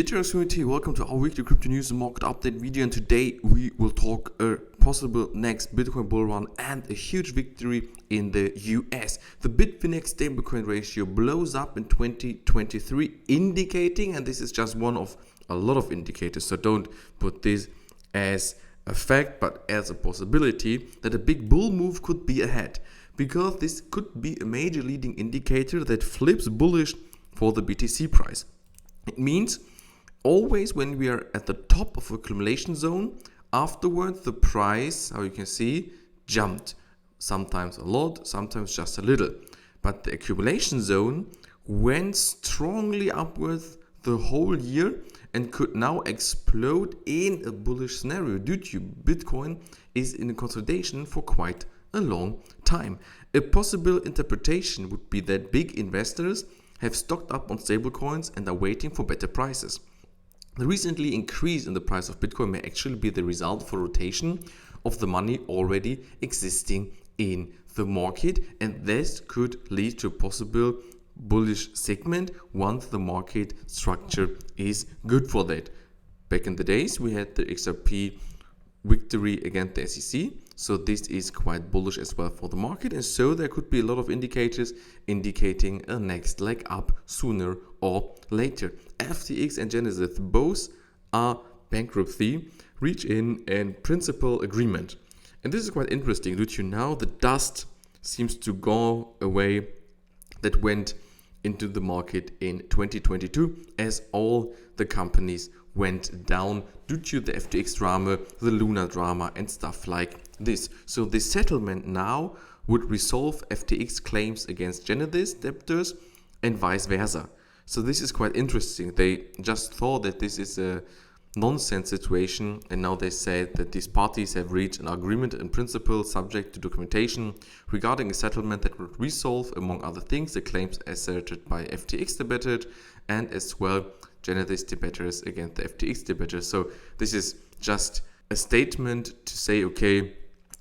Dear Teroxx community, welcome to our weekly crypto news and market update video, and today we will talk a possible next Bitcoin bull run and a huge victory in the US. The Bitfinex stablecoin ratio blows up in 2023, indicating, and this is just one of a lot of indicators, so don't put this as a fact but as a possibility that a big bull move could be ahead, because this could be a major leading indicator that flips bullish for the BTC price. It means always when we are at the top of accumulation zone, afterwards the price, how you can see, jumped. Sometimes a lot, sometimes just a little. But the accumulation zone went strongly upwards the whole year and could now explode in a bullish scenario due to Bitcoin is in a consolidation for quite a long time. A possible interpretation would be that big investors have stocked up on stablecoins and are waiting for better prices. The recently increase in the price of Bitcoin may actually be the result of a rotation of the money already existing in the market, and this could lead to a possible bullish segment once the market structure is good for that. Back in the days, we had the XRP victory against the SEC, so this is quite bullish as well for the market, and so there could be a lot of indicators indicating a next leg up sooner or later. FTX and Genesis both are bankruptcy, reach in principal agreement, and this is quite interesting due to now the dust seems to go away that went into the market in 2022 as all the companies went down due to the FTX drama, the Luna drama and stuff like this. So the settlement now would resolve FTX claims against Genesis debtors and vice versa. So this is quite interesting. They just thought that this is a nonsense situation, and now they said that these parties have reached an agreement in principle subject to documentation regarding a settlement that would resolve, among other things, the claims asserted by FTX debtors and as well Genesis debtors against the FTX debtors. So this is just a statement to say, okay,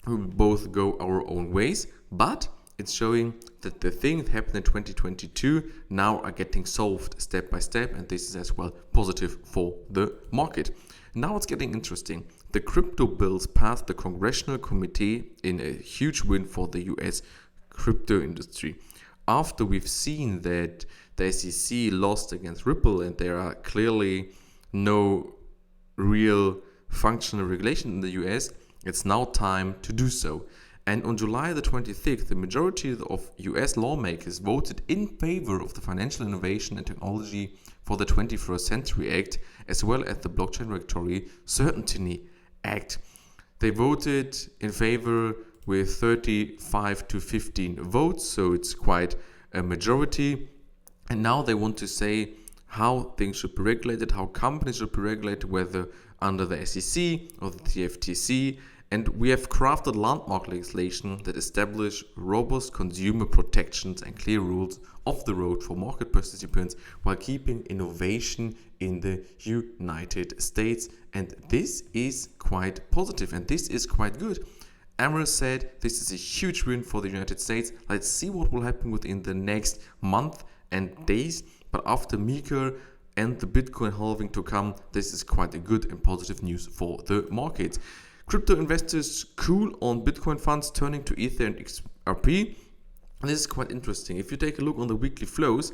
we will both go our own ways, but it's showing that the things that happened in 2022 now are getting solved step by step, and this is as well positive for the market. Now it's getting interesting. The crypto bills passed the congressional committee in a huge win for the US crypto industry. After we've seen that the SEC lost against Ripple and there are clearly no real functional regulation in the US, it's now time to do so. And on July the 26th, the majority of US lawmakers voted in favor of the Financial Innovation and Technology for the 21st Century Act, as well as the Blockchain Regulatory Certainty Act. They voted in favor with 35 to 15 votes, so it's quite a majority. And now they want to say how things should be regulated, how companies should be regulated, whether under the SEC or the TFTC. And we have crafted landmark legislation that establish robust consumer protections and clear rules of the road for market participants while keeping innovation in the United States. And this is quite positive and this is quite good. Amber said this is a huge win for the United States. Let's see what will happen within the next month and days. But after Meeker and the Bitcoin halving to come, this is quite a good and positive news for the market. Crypto investors cool on Bitcoin funds turning to Ether and XRP. And this is quite interesting. If you take a look on the weekly flows,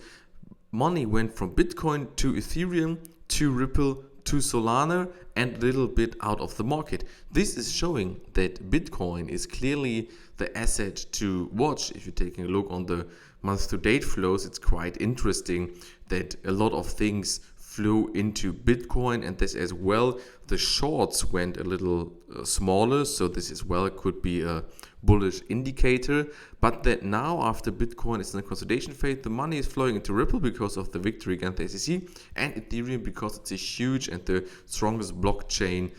money went from Bitcoin to Ethereum to Ripple to Solana and a little bit out of the market. This is showing that Bitcoin is clearly the asset to watch. If you're taking a look on the month-to-date flows, it's quite interesting that a lot of things flow into Bitcoin, and this as well, the shorts went a little smaller, so this as well could be a bullish indicator. But that now after Bitcoin is in a consolidation phase, the money is flowing into Ripple because of the victory against the SEC, and Ethereum because it's a huge and the strongest blockchain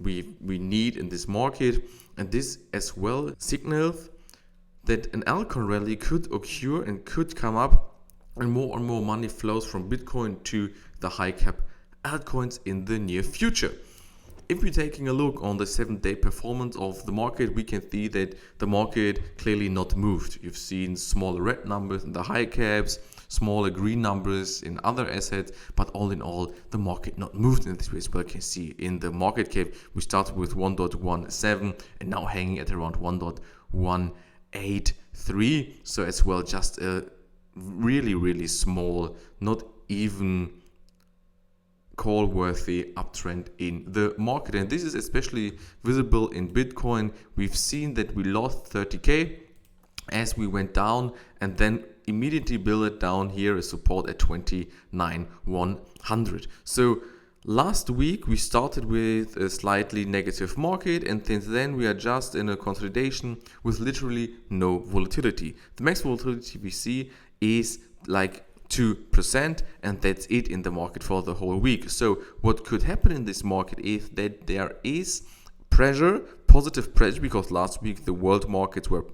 we need in this market. And this as well signals that an altcoin rally could occur and could come up, and more money flows from Bitcoin to the high cap altcoins in the near future. If we're taking a look on the 7-day performance of the market, we can see that the market clearly not moved. You've seen smaller red numbers in the high caps, smaller green numbers in other assets, but all in all, the market not moved in this way. As well, you can see in the market cap, we started with 1.17 and now hanging at around 1.183. So as well, just a really small, not even call worthy uptrend in the market. And this is especially visible in Bitcoin. We've seen that we lost 30k as we went down and then immediately build it down here, a support at 29,100. So last week we started with a slightly negative market, and since then we are just in a consolidation with literally no volatility. The max volatility we see is like 2%, and that's it in the market for the whole week. So what could happen in this market is that there is pressure, positive pressure, because last week the world markets were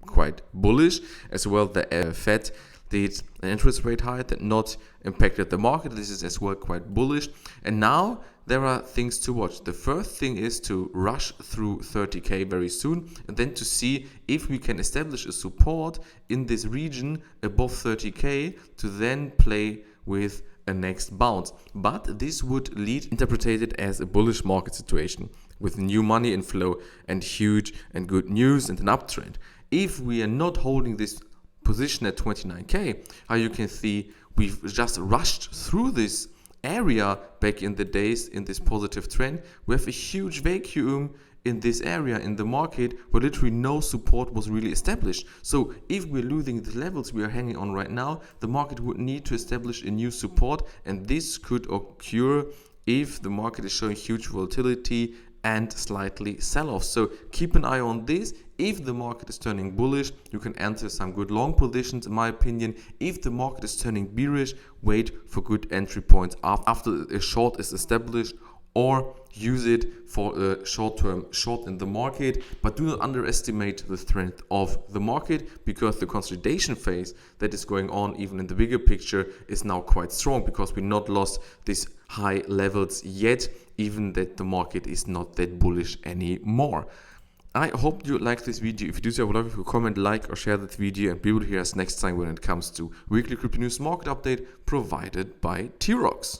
quite bullish. As well, the Fed did an interest rate hike that not impacted the market. This is as well quite bullish. And now there are things to watch. The first thing is to rush through 30k very soon, and then to see if we can establish a support in this region above 30k to then play with a next bounce. But this would lead interpreted as a bullish market situation with new money inflow and huge and good news and an uptrend. If we are not holding this position at 29k, how you can see we've just rushed through this area back in the days in this positive trend. We have a huge vacuum in this area in the market where literally no support was really established. So if we're losing the levels we are hanging on right now, the market would need to establish a new support, and this could occur if the market is showing huge volatility and slightly sell-off. So keep an eye on this. If the market is turning bullish, you can enter some good long positions, in my opinion. If the market is turning bearish, wait for good entry points after a short is established, or use it for a short-term short in the market. But do not underestimate the strength of the market, because the consolidation phase that is going on even in the bigger picture is now quite strong, because we not lost these high levels yet, even that the market is not that bullish anymore. I hope you liked this video. If you do so, I would love if you comment, like, or share that video, and we will hear us next time when it comes to weekly crypto news market update provided by Teroxx.